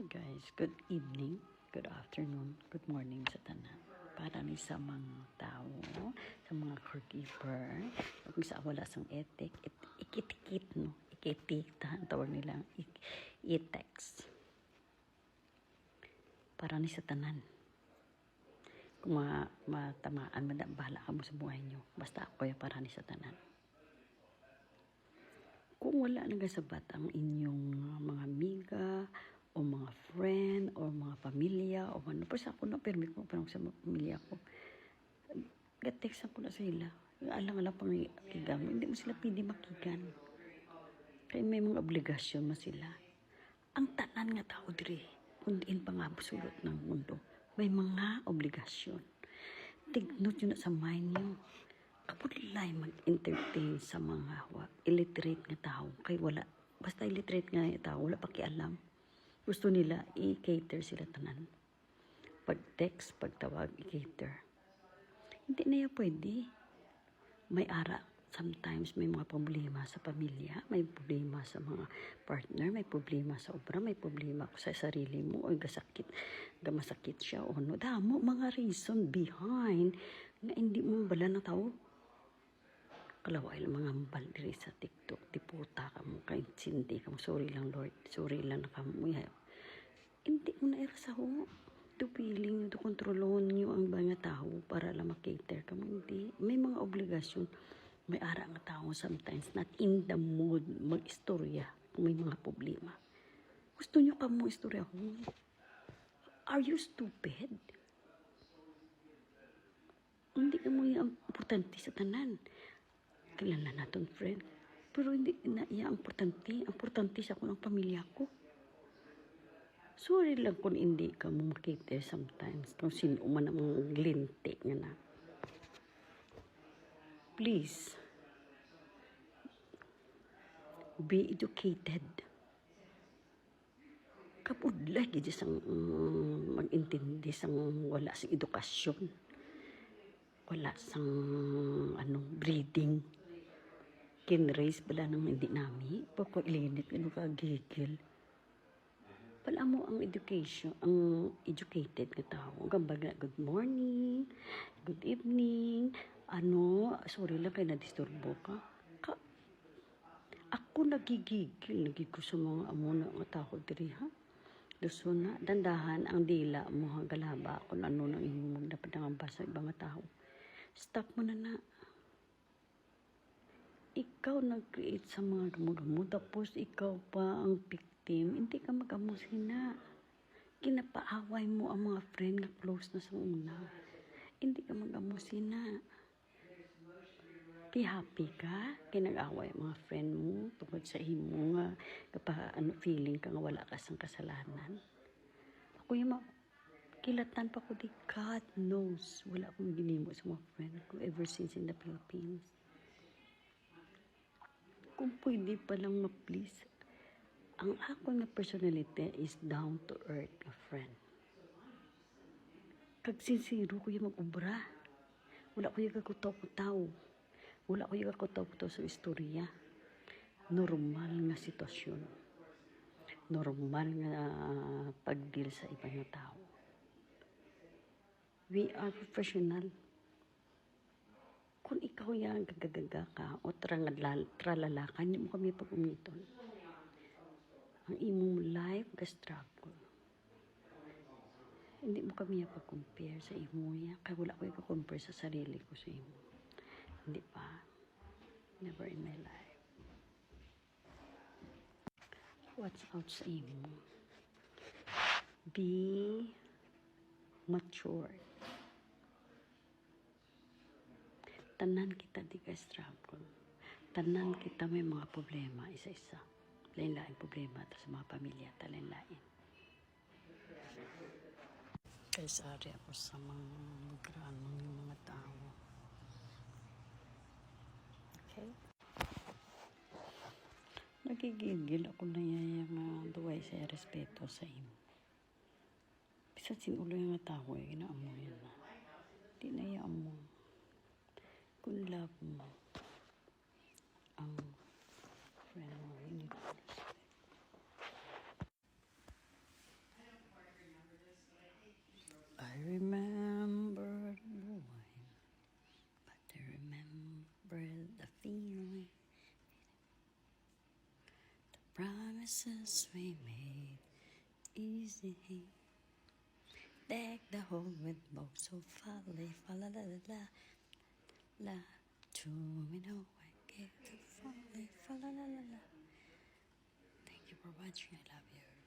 Hi guys, good evening, good afternoon, good morning sa tanan. Para ni sa mga tao, sa mga caregiver, kung sa wala sang etik, ikitikit no, ikitikta, ang tawag nilang e-text. Para ni sa tanan. Kung matamaan, bahala ka mo sa buhay nyo. Basta ako yung para ni sa tanan. Kung wala nagasabat ang inyong mga amiga, o mga friend, o mga pamilya, o ano, pero sa ako na, permit mo parang sa mga pamilya ko. Gatext ako na sila. Alang-alang pang ikigam. Hindi mo sila pwede makigan. Kaya may mga obligasyon mo sila. Ang tanan nga tao diri, kundiin pa nga busulot ng mundo, may mga obligasyon. Tignot nyo na sa mind nyo. Kapulay mag-entertain sa mga illiterate nga tao. Kay wala, basta illiterate nga tao, wala pakialam. Gusto nila, i-cater sila tanan. Pag-text, pagtawag, i-cater. Hindi na yan pwede. May ara. Sometimes may mga problema sa pamilya, may problema sa mga partner, may problema sa obra, may problema sa sarili mo, o masakit siya, o no. Damo, mga reason behind nga hindi mo bala na tao. Kalaway lang mga mbal diri sa TikTok, tiputa ka mo, kahit sindi ka mo, sorry lang Lord, sorry lang na ka mo. Hindi mo na sa ho. To feeling nyo, to kontrolon nyo ang mga tao para lang makater ka mo. Hindi. May mga obligasyon. May ara nga tao sometimes not in the mood mag-istorya kung may mga problema. Gusto nyo ka mo istorya ho? Are you stupid? Hindi ka mo yung importante sa tanan. Kilala natin, friend. Pero hindi na iya importante. Importante sa akong pamilya ko. Sorry lang kung hindi ka mo makita sometimes. Kung sino man ang linti nga na. Please, be educated. Kapudlay, hindi sang mag-intindi sang wala sa edukasyon. Wala sang breeding. Kinraise pala nang hindi nami. Pagkailinit, kagigil. Pala mo ang education, ang educated nga tao. Gambaga, good morning, good evening, sorry lang kayo na-disturbo ka. Ako nagigigil sa mga amuna nga tao diri ha. Gusto na, dandahan ang dila mo ha, galaba kung ano nang imong dapat nang basa ibang nga tao. Stop mo na. Ikaw nag-create sa mga mo, tapos ikaw pa ang victim, hindi ka mag-amusin na. Kinapaaway mo ang mga friend na close na sa una. Hindi ka mag-amusin na. Happy ka, kinag-away mga friend mo, tungkol sa imo nga, feeling ka nga wala ka sang kasalanan. Ako yung kilatan pa ko di, God knows, wala akong ginimo sa mga friend ko ever since in the Philippines. Kung pwede palang ma-please, ang ako na personality is down to earth, a friend. Kag sincero ko yung mag-ubra. Wala ko yung kakutaw-kutaw. Wala ko yung kakutaw-kutaw sa istorya. Normal nga sitwasyon. Normal nga pag-deal sa ibang nga tao. We are professional. Kung ikaw yan, gagagaga ka, o tralala ka, hindi mo kami pag-umiton. Ang imong life, ga-struggle. Hindi mo kami pag-compare sa imo yan. Kaya wala ko i-compare sa sarili ko sa imo. Hindi pa. Never in my life. Watch out sa imo. Be mature. Tanan kita di ka struggle. Tanan kita may mga problema isa-isa. Lain-lain problema sa mga pamilya, lain-lain. Kaya sorry ako sa mga mga tao. Okay? Nagigigil ako na yung duway sa respeto sa imo. Bisa sinulo yung tao ginaamoy yan na. Di na yaamo. Kung love mo ang friend mo, you need to respect. breath, the feeling, the promises we made, easy. Deck the hall with boughs of folly, fa la la la la la. To me know I gave the folly, fa la la la la. Thank you for watching. I love you.